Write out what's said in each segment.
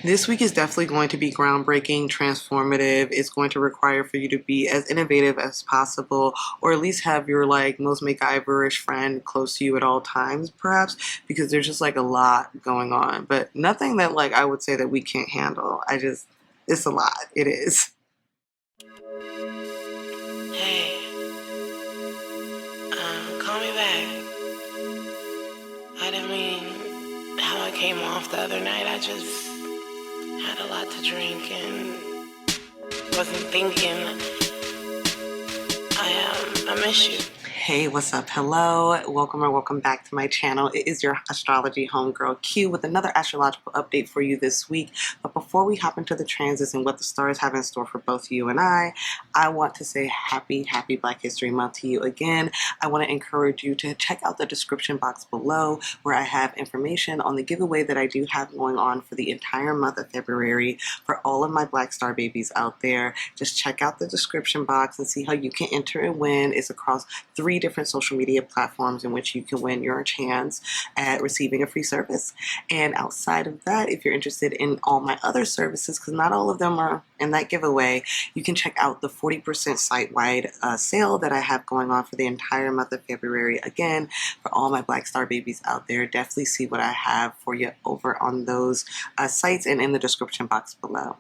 This week is definitely going to be groundbreaking, transformative. It's going to require for you to be as innovative as possible, or at least have your like most MacGyverish friend close to you at all times, perhaps, because there's just like a lot going on. But nothing that like I would say that we can't handle. It's a lot. It is. Hey, call me back. I didn't mean how I came off the other night. I just had a lot to drink and wasn't thinking. I miss you. Hey, what's up? Hello, welcome back to my channel. It is your astrology homegirl Q with another astrological update for you this week. But before we hop into the transits and what the stars have in store for both you and I want to say happy Black History Month to you again. I want to encourage you to check out the description box below where I have information on the giveaway that I do have going on for the entire month of February for all of my Black Star babies out there. Just check out the description box and see how you can enter and win. It's across 3 different social media platforms in which you can win your chance at receiving a free service. And outside of that, if you're interested in all my other services, because not all of them are in that giveaway, you can check out the 40% site-wide sale that I have going on for the entire month of February. Again, for all my Black Star babies out there, definitely see what I have for you over on those sites and in the description box below.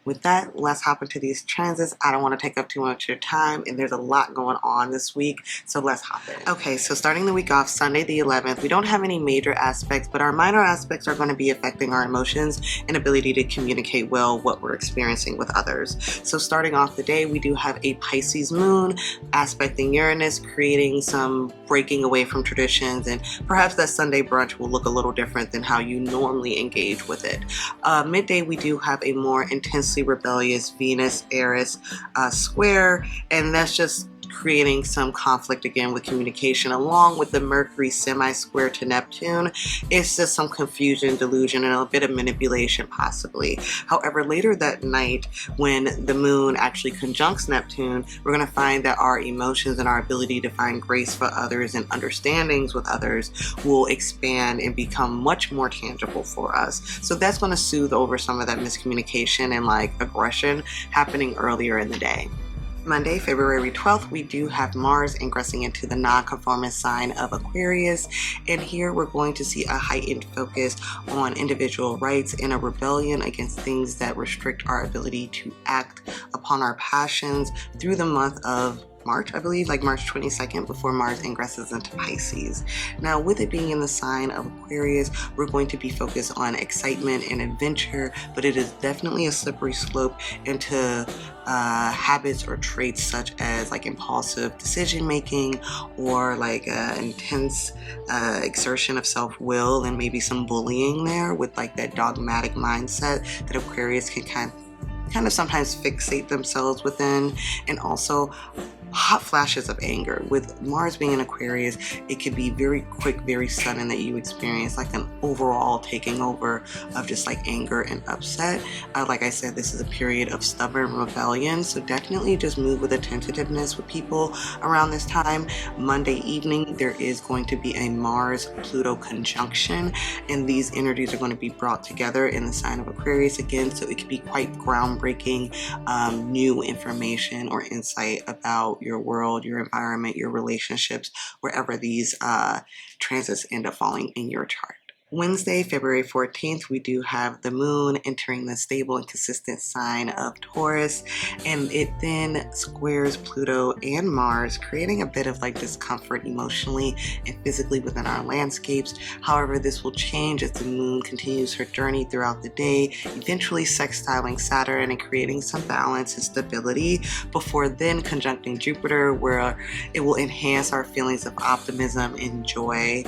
With that, let's hop into these transits. I don't want to take up too much of your time, and there's a lot going on this week, so let's hop in. Okay, so starting the week off, Sunday the 11th, we don't have any major aspects, but our minor aspects are going to be affecting our emotions and ability to communicate well what we're experiencing with others. So starting off the day, we do have a Pisces moon aspecting Uranus, creating some breaking away from traditions, and perhaps that Sunday brunch will look a little different than how you normally engage with it. Midday, we do have a more intensely rebellious Venus Eris square, and that's just creating some conflict again with communication, along with the Mercury semi-square to Neptune. It's just some confusion, delusion, and a bit of manipulation possibly. However, later that night when the moon actually conjuncts Neptune, we're going to find that our emotions and our ability to find grace for others and understandings with others will expand and become much more tangible for us. So that's going to soothe over some of that miscommunication and like aggression happening earlier in the day. Monday, February 12th, we do have Mars ingressing into the non-conformist sign of Aquarius, and here we're going to see a heightened focus on individual rights and a rebellion against things that restrict our ability to act upon our passions through the month of March, I believe, like March 22nd, before Mars ingresses into Pisces. Now, with it being in the sign of Aquarius, we're going to be focused on excitement and adventure, but it is definitely a slippery slope into habits or traits such as like impulsive decision making or like intense exertion of self-will, and maybe some bullying there with like that dogmatic mindset that Aquarius can kind of sometimes fixate themselves within, and also hot flashes of anger. With Mars being in Aquarius, it could be very quick, very sudden that you experience like an overall taking over of just like anger and upset. Like I said, this is a period of stubborn rebellion, so definitely just move with a tentativeness with people around this time. Monday evening, there is going to be a Mars-Pluto conjunction, and these energies are going to be brought together in the sign of Aquarius again, so it could be quite groundbreaking, new information or insight about your world, your environment, your relationships, wherever these transits end up falling in your chart. Wednesday, February 14th, we do have the moon entering the stable and consistent sign of Taurus, and it then squares Pluto and Mars, creating a bit of like discomfort emotionally and physically within our landscapes. However, this will change as the moon continues her journey throughout the day, eventually sextiling Saturn and creating some balance and stability, before then conjuncting Jupiter, where it will enhance our feelings of optimism and joy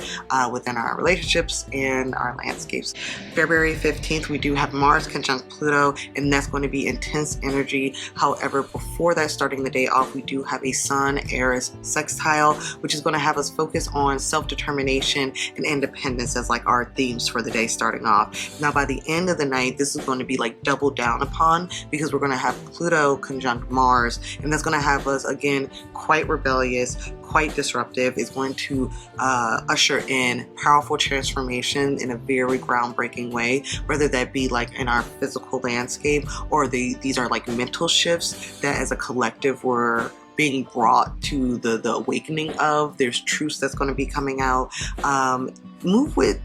within our relationships and our landscapes. February 15th, we do have Mars conjunct Pluto, and that's going to be intense energy. However, before that, starting the day off, we do have a Sun Eris sextile, which is going to have us focus on self-determination and independence as like our themes for the day starting off. Now, by the end of the night, this is going to be like doubled down upon, because we're going to have Pluto conjunct Mars, and that's going to have us again quite rebellious, quite disruptive. It's going to usher in powerful transformation in a very groundbreaking way, whether that be like in our physical landscape, or these are like mental shifts that as a collective we're being brought to the awakening of. There's truths that's going to be coming out. Move with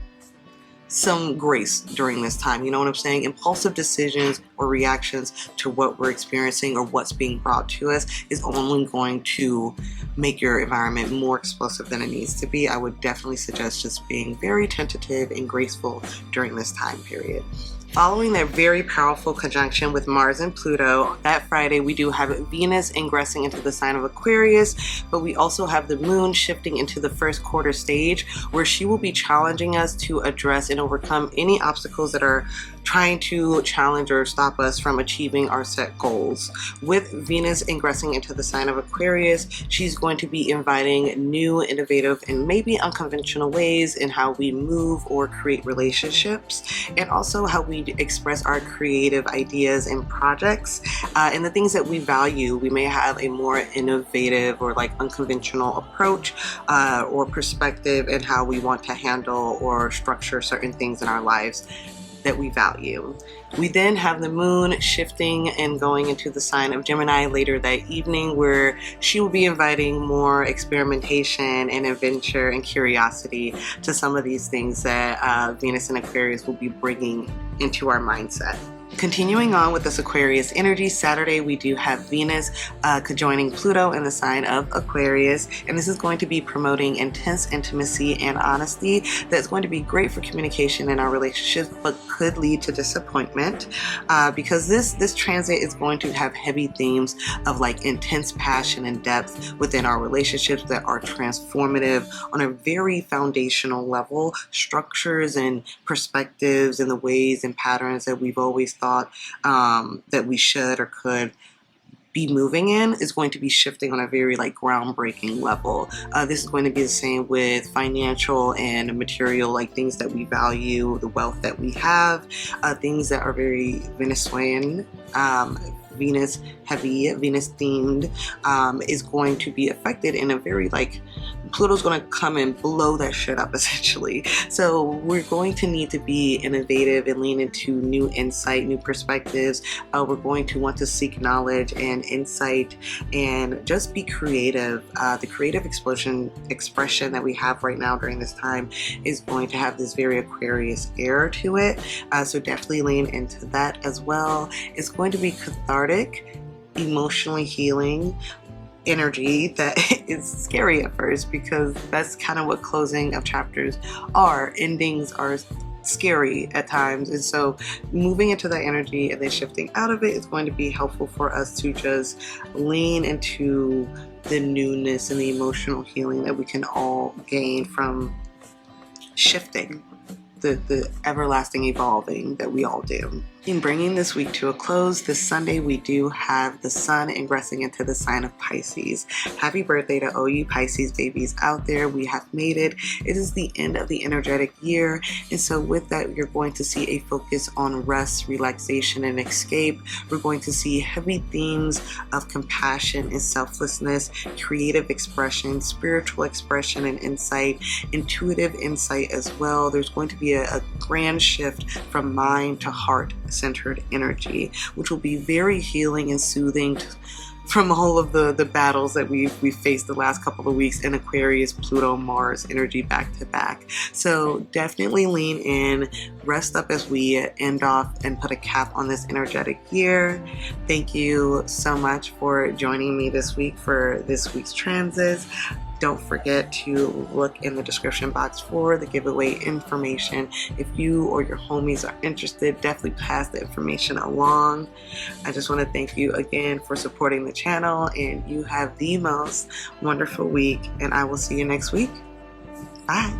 some grace during this time, you know what I'm saying? Impulsive decisions or reactions to what we're experiencing or what's being brought to us is only going to make your environment more explosive than it needs to be. I would definitely suggest just being very tentative and graceful during this time period. Following their very powerful conjunction with Mars and Pluto, that Friday we do have Venus ingressing into the sign of Aquarius, but we also have the moon shifting into the first quarter stage, where she will be challenging us to address and overcome any obstacles that are trying to challenge or stop us from achieving our set goals. With Venus ingressing into the sign of Aquarius, she's going to be inviting new, innovative, and maybe unconventional ways in how we move or create relationships, and also how we express our creative ideas and projects and the things that we value. We may have a more innovative or like unconventional approach or perspective in how we want to handle or structure certain things in our lives that we value. We then have the moon shifting and going into the sign of Gemini later that evening, where she will be inviting more experimentation and adventure and curiosity to some of these things that Venus and Aquarius will be bringing into our mindset. Continuing on with this Aquarius energy, Saturday we do have Venus conjoining Pluto in the sign of Aquarius, and this is going to be promoting intense intimacy and honesty that's going to be great for communication in our relationships, but could lead to disappointment because this transit is going to have heavy themes of like intense passion and depth within our relationships that are transformative on a very foundational level. Structures and perspectives and the ways and patterns that we've always thought that we should or could be moving in is going to be shifting on a very like groundbreaking level. This is going to be the same with financial and material, like things that we value, the wealth that we have, things that are very Venezuelan, Venus heavy, Venus themed, is going to be affected in a very like, Pluto's going to come and blow that shit up essentially. So we're going to need to be innovative and lean into new insight, new perspectives. We're going to want to seek knowledge and insight and just be creative. The creative expression that we have right now during this time is going to have this very Aquarius air to it. So definitely lean into that as well. It's going to be cathartic, emotionally healing energy that is scary at first, because that's kind of what closing of chapters are. Endings are scary at times, and so moving into that energy and then shifting out of it is going to be helpful for us to just lean into the newness and the emotional healing that we can all gain from shifting, the everlasting evolving that we all do. In bringing this week to a close, this Sunday we do have the sun ingressing into the sign of Pisces. Happy birthday to all you Pisces babies out there. We have made it. It is the end of the energetic year, and so with that you're going to see a focus on rest, relaxation, and escape. We're going to see heavy themes of compassion and selflessness, creative expression, spiritual expression and insight, intuitive insight as well. There's going to be a grand shift from mind to heart centered energy, which will be very healing and soothing from all of the battles that we've faced the last couple of weeks in Aquarius, Pluto, Mars energy back to back. So definitely lean in, rest up as we end off and put a cap on this energetic year. Thank you so much for joining me this week for this week's transits. Don't forget to look in the description box for the giveaway information. If you or your homies are interested, definitely pass the information along. I just want to thank you again for supporting the channel, and you have the most wonderful week, and I will see you next week. Bye.